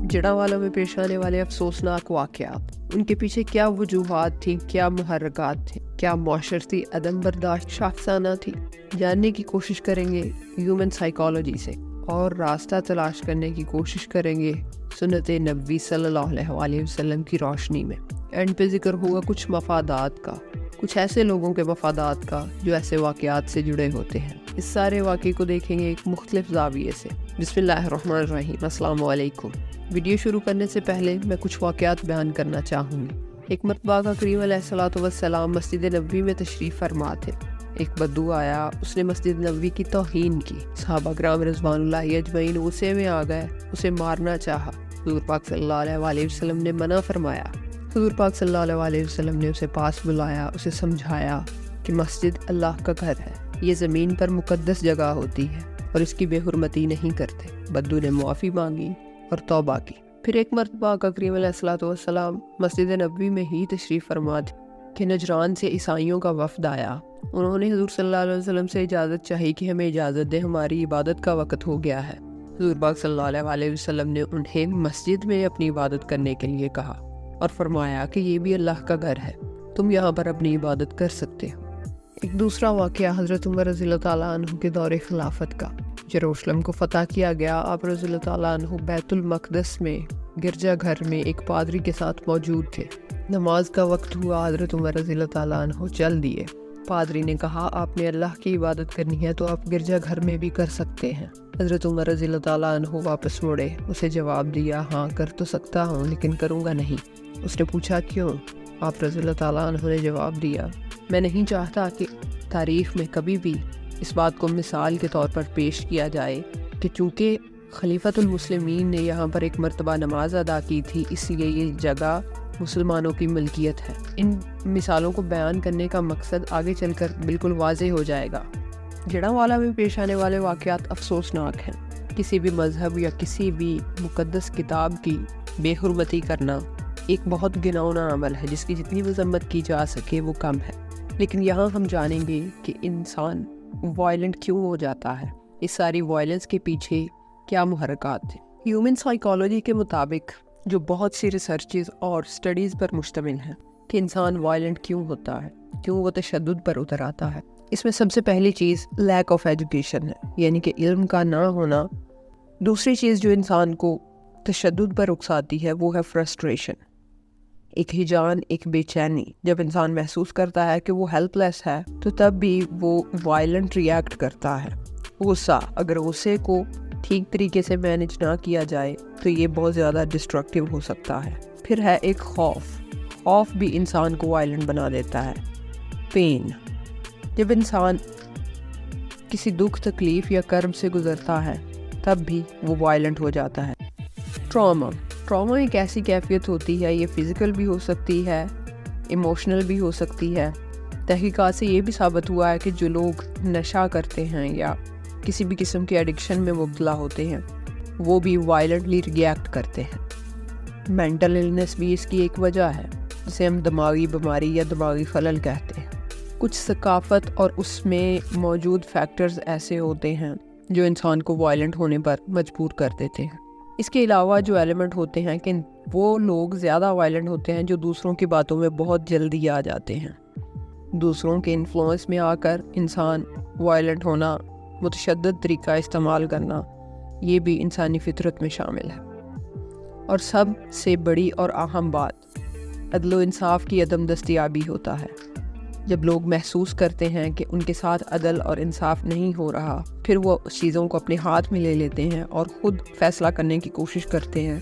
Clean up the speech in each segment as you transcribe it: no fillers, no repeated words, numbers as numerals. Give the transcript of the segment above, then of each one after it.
जड़ांवाला में पेश आने वाले अफसोसनाक वाक़यात, उनके पीछे क्या वजूहात थी, क्या मुहर्रकात थे, क्या मुआशरती अदम बर्दाश्त शाखसाना थी, जानने की कोशिश करेंगे ह्यूमन साइकोलॉजी से और रास्ता तलाश करने की कोशिश करेंगे सुन्नत नबी सल्लल्लाहु अलैहि वसल्लम की रोशनी में। एंड पे जिक्र होगा कुछ मफादात का, कुछ ऐसे लोगों के मफादात का जो ऐसे वाक़यात से जुड़े होते हैं। इस सारे वाक़े को देखेंगे एक मुख्तलिफ ज़ाविये से। बिस्मिल्लाहिर्रहमानिर्रहीम, अस्सलाम वालेकुम। वीडियो शुरू करने से पहले मैं कुछ वाक़यात बयान करना चाहूँगी। एक मरतबा का करीम अलैहिस्सलातु वस्सलाम मस्जिद नबवी में तशरीफ़ फरमा थे। एक बद्दू आया, उसने मस्जिद नबवी की तौहीन की। सहाबा किराम रिज़वानुल्लाहि अजमईन गुस्से में आ गए, उसे मारना चाहा। हुज़ूर पाक सल्लल्लाहु अलैहि वसल्लम ने मना फरमाया। हुज़ूर पाक सल्लल्लाहु अलैहि वसल्लम ने उसे पास बुलाया, उसे समझाया कि मस्जिद अल्लाह का घर है, ये ज़मीन पर मुक़द्दस जगह होती है और इसकी बेहुरमती नहीं करते। बद्दू ने मुआफ़ी मांगी और तौबा की। फिर एक मरतबा आका करीम अलैहिस्सलातु वस्सलाम मस्जिद नबवी में ही तशरीफ़ फरमा थे कि नजरान से ईसाइयों का वफ़द आया। उन्होंने हुज़ूर सल्लल्लाहु अलैहि वसल्लम से इजाज़त चाही कि हमें इजाज़त दें, हमारी इबादत का वक़्त हो गया है। हुज़ूर पाक सल्लल्लाहु अलैहि वसल्लम ने उन्हें मस्जिद में अपनी इबादत करने के लिए कहा और फरमाया कि ये भी अल्लाह का घर है, तुम यहाँ पर अपनी इबादत कर सकते हो। एक दूसरा वाक़या हज़रत उमर रज़ियल्लाहु ताला अन्हु के दौरे खिलाफत का। यरूशलेम को फ़तह किया गया। आप रज़ियल्लाहु ताला अन्हु बैतुल मक़दस में गिरजा घर में एक पादरी के साथ मौजूद थे। नमाज का वक्त हुआ, हज़रत उमर रज़ियल्लाहु ताला अन्हु चल दिए। पादरी ने कहा, आपने अल्लाह की इबादत करनी है तो आप गिरजा घर में भी कर सकते हैं। हज़रत उमर रज़ियल्लाहु ताला अन्हु वापस मुड़े, उसे जवाब दिया, हाँ कर तो सकता हूँ लेकिन करूँगा नहीं। उसने पूछा क्यों? आप रज़ियल्लाहु ताला अन्हु ने जवाब दिया, मैं नहीं चाहता कि तारीख़ में कभी भी इस बात को मिसाल के तौर पर पेश किया जाए कि चूँकि खलीफतुल मुस्लिमीन ने यहाँ पर एक मरतबा नमाज अदा की थी, इसलिए ये जगह मुसलमानों की मिल्कियत है। इन मिसालों को बयान करने का मकसद आगे चलकर बिल्कुल वाज़ेह हो जाएगा। जड़ांवाला में पेश आने वाले वाक़यात अफसोसनाक हैं। किसी भी मज़हब या किसी भी मुक़द्दस किताब की बेहुरमती करना एक बहुत घिनौना अमल है, जिसकी जितनी मज़म्मत की जा सके वो कम है। लेकिन यहाँ हम जानेंगे कि इंसान वायलेंट क्यों हो जाता है, इस सारी वायलेंस के पीछे क्या मुहर्रकात थे। ह्यूमन साइकोलॉजी के मुताबिक जो बहुत सी रिसर्चेस और स्टडीज़ पर मुश्तमिल हैं कि इंसान वायलेंट क्यों होता है, क्यों वो तशद्दुद पर उतर आता है। इसमें सबसे पहली चीज़ लैक ऑफ एजुकेशन है, यानी कि इल्म का ना होना। दूसरी चीज़ जो इंसान को तशद्दुद पर उकसाती है वो है फ्रस्ट्रेशन, एक हिजान, एक बेचैनी। जब इंसान महसूस करता है कि वो हेल्पलेस है तो तब भी वो वायलेंट रिएक्ट करता है। गुस्सा, अगर गुस्से को ठीक तरीके से मैनेज ना किया जाए तो ये बहुत ज़्यादा डिस्ट्रक्टिव हो सकता है। फिर है एक खौफ भी इंसान को वायलेंट बना देता है। पेन, जब इंसान किसी दुख, तकलीफ़ या कर्म से गुज़रता है तब भी वो वायलेंट हो जाता है। ट्रॉमा एक ऐसी कैफियत होती है, ये फ़िज़िकल भी हो सकती है, इमोशनल भी हो सकती है। तहकीकात से ये भी साबित हुआ है कि जो लोग नशा करते हैं या किसी भी किस्म के एडिक्शन में मुब्तला होते हैं वो भी वायलेंटली रिएक्ट करते हैं। मेंटल इलनेस भी इसकी एक वजह है, जिसे हम दिमागी बीमारी या दिमागी खलल कहते हैं। कुछ सकाफ़त और उसमें मौजूद फैक्टर्स ऐसे होते हैं जो इंसान को वायलेंट होने पर मजबूर कर देते हैं। इसके अलावा जो एलिमेंट होते हैं कि वो लोग ज़्यादा वायलेंट होते हैं जो दूसरों की बातों में बहुत जल्दी आ जाते हैं। दूसरों के इन्फ्लुएंस में आकर इंसान वायलेंट होना, मुतशद्दिद तरीका इस्तेमाल करना, ये भी इंसानी फितरत में शामिल है। और सब से बड़ी और अहम बात, अदल व इंसाफ की अदम दस्तयाबी होता है। जब लोग महसूस करते हैं कि उनके साथ अदल और इंसाफ नहीं हो रहा, फिर वो चीज़ों को अपने हाथ में ले लेते हैं और ख़ुद फैसला करने की कोशिश करते हैं।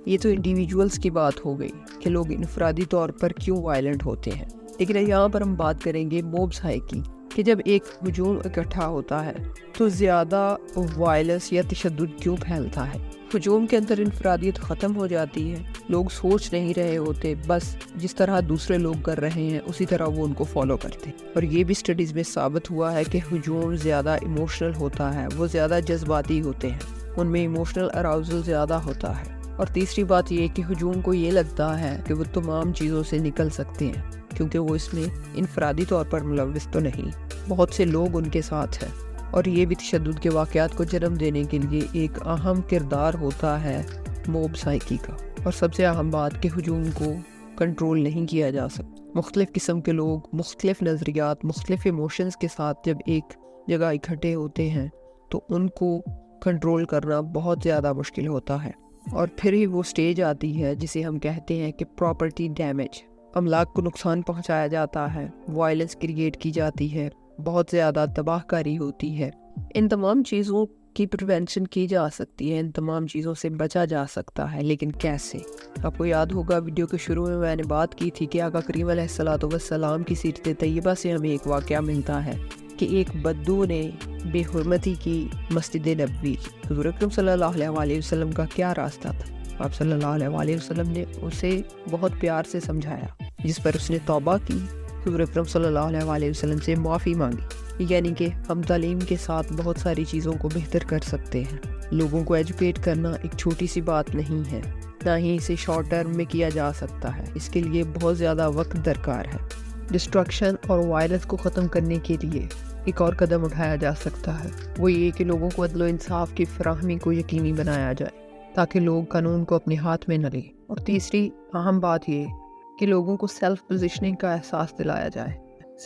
ये तो इंडिविजुअल्स की बात हो गई कि लोग इनफरादी तौर पर क्यों वायलेंट होते हैं। लेकिन यहाँ पर हम बात करेंगे मोब साइकी, کہ جب ایک ہجوم اکٹھا ہوتا ہے تو زیادہ وائلنس یا تشدد کیوں پھیلتا ہے؟ ہجوم کے اندر انفرادیت ختم ہو جاتی ہے، لوگ سوچ نہیں رہے ہوتے، بس جس طرح دوسرے لوگ کر رہے ہیں اسی طرح وہ ان کو فالو کرتے ہیں۔ اور یہ بھی اسٹڈیز میں ثابت ہوا ہے کہ ہجوم زیادہ ایموشنل ہوتا ہے، وہ زیادہ جذباتی ہوتے ہیں، ان میں ایموشنل اراؤزل زیادہ ہوتا ہے۔ اور تیسری بات یہ کہ ہجوم کو یہ لگتا ہے کہ وہ تمام چیزوں سے نکل سکتے ہیں کیونکہ وہ اس میں انفرادی طور پر ملوث تو نہیں، بہت سے لوگ ان کے ساتھ ہیں۔ اور یہ بھی تشدد کے واقعات کو جنم دینے کے لیے ایک اہم کردار ہوتا ہے موب سائیکی کا۔ اور سب سے اہم بات کہ ہجوم کو کنٹرول نہیں کیا جا سکتا۔ مختلف قسم کے لوگ، مختلف نظریات، مختلف ایموشنز کے ساتھ جب ایک جگہ اکٹھے ہوتے ہیں تو ان کو کنٹرول کرنا بہت زیادہ مشکل ہوتا ہے۔ اور پھر ہی وہ سٹیج آتی ہے جسے ہم کہتے ہیں کہ پراپرٹی ڈیمیج، املاک کو نقصان پہنچایا جاتا ہے، وائلنس کریٹ کی جاتی ہے، بہت زیادہ تباہ کاری ہوتی ہے۔ ان تمام چیزوں کی پریونشن کی جا سکتی ہے، ان تمام چیزوں سے بچا جا سکتا ہے، لیکن کیسے؟ آپ کو یاد ہوگا ویڈیو کے شروع میں نے بات کی تھی کہ آقا کریم علیہ الصلوۃ والسلام کی سیرت طیبہ سے ہمیں ایک واقعہ ملتا ہے کہ ایک بدو نے بے حرمتی کی مسجد نبوی کی۔ حضور اکرم صلی اللہ علیہ وسلم کا کیا راستہ تھا؟ آپ صلی اللہ علیہ وسلم نے اسے بہت پیار سے سمجھایا، جس پر اس نے توبہ کی، حضور اکرم صلی اللہ علیہ وسلم سے معافی مانگی۔ یعنی کہ ہم تعلیم کے ساتھ بہت ساری چیزوں کو بہتر کر سکتے ہیں۔ لوگوں کو ایجوکیٹ کرنا ایک چھوٹی سی بات نہیں ہے، نہ ہی اسے شارٹ ٹرم میں کیا جا سکتا ہے، اس کے لیے بہت زیادہ وقت درکار ہے۔ ڈسٹرکشن اور وائلنس کو ختم کرنے کے لیے ایک اور قدم اٹھایا جا سکتا ہے، وہ یہ کہ لوگوں کو عدل و انصاف کی فراہمی کو یقینی بنایا جائے تاکہ لوگ قانون کو اپنے ہاتھ میں نہ لیں۔ اور تیسری اہم بات یہ کہ لوگوں کو سیلف پوزیشننگ کا احساس دلایا جائے،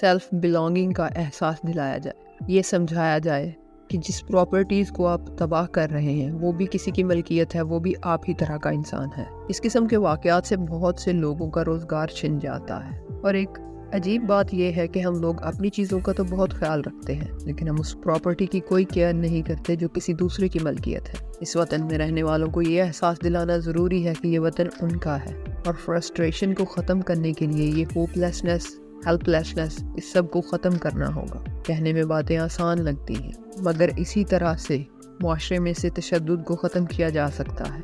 سیلف بلانگنگ کا احساس دلایا جائے، یہ سمجھایا جائے کہ جس پراپرٹیز کو آپ تباہ کر رہے ہیں وہ بھی کسی کی ملکیت ہے، وہ بھی آپ ہی طرح کا انسان ہے۔ اس قسم کے واقعات سے بہت سے لوگوں کا روزگار چھن جاتا ہے۔ اور ایک عجیب بات یہ ہے کہ ہم لوگ اپنی چیزوں کا تو بہت خیال رکھتے ہیں لیکن ہم اس پراپرٹی کی کوئی کیئر نہیں کرتے جو کسی دوسرے کی ملکیت ہے۔ اس وطن میں رہنے والوں کو یہ احساس دلانا ضروری ہے کہ یہ وطن ان کا ہے، اور فرسٹریشن کو ختم کرنے کے لیے یہ ہوپ لیسنس، ہیلپ لیسنس، اس سب کو ختم کرنا ہوگا۔ کہنے میں باتیں آسان لگتی ہیں مگر اسی طرح سے معاشرے میں سے تشدد کو ختم کیا جا سکتا ہے۔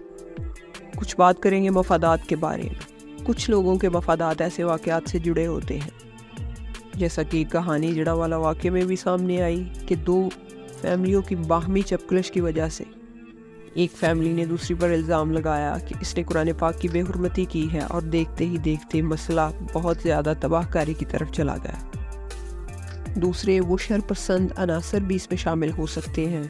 کچھ بات کریں گے مفادات کے بارے میں۔ کچھ لوگوں کے مفادات ایسے واقعات سے جڑے ہوتے ہیں، جیسا کہ کہانی جڑا والا واقعے میں بھی سامنے آئی کہ دو فیملیوں کی باہمی چپکلش کی وجہ سے ایک فیملی نے دوسری پر الزام لگایا کہ اس نے قرآن پاک کی بے حرمتی کی ہے، اور دیکھتے ہی دیکھتے مسئلہ بہت زیادہ تباہ کاری کی طرف چلا گیا۔ دوسرے وہ شر پسند عناصر بھی اس میں شامل ہو سکتے ہیں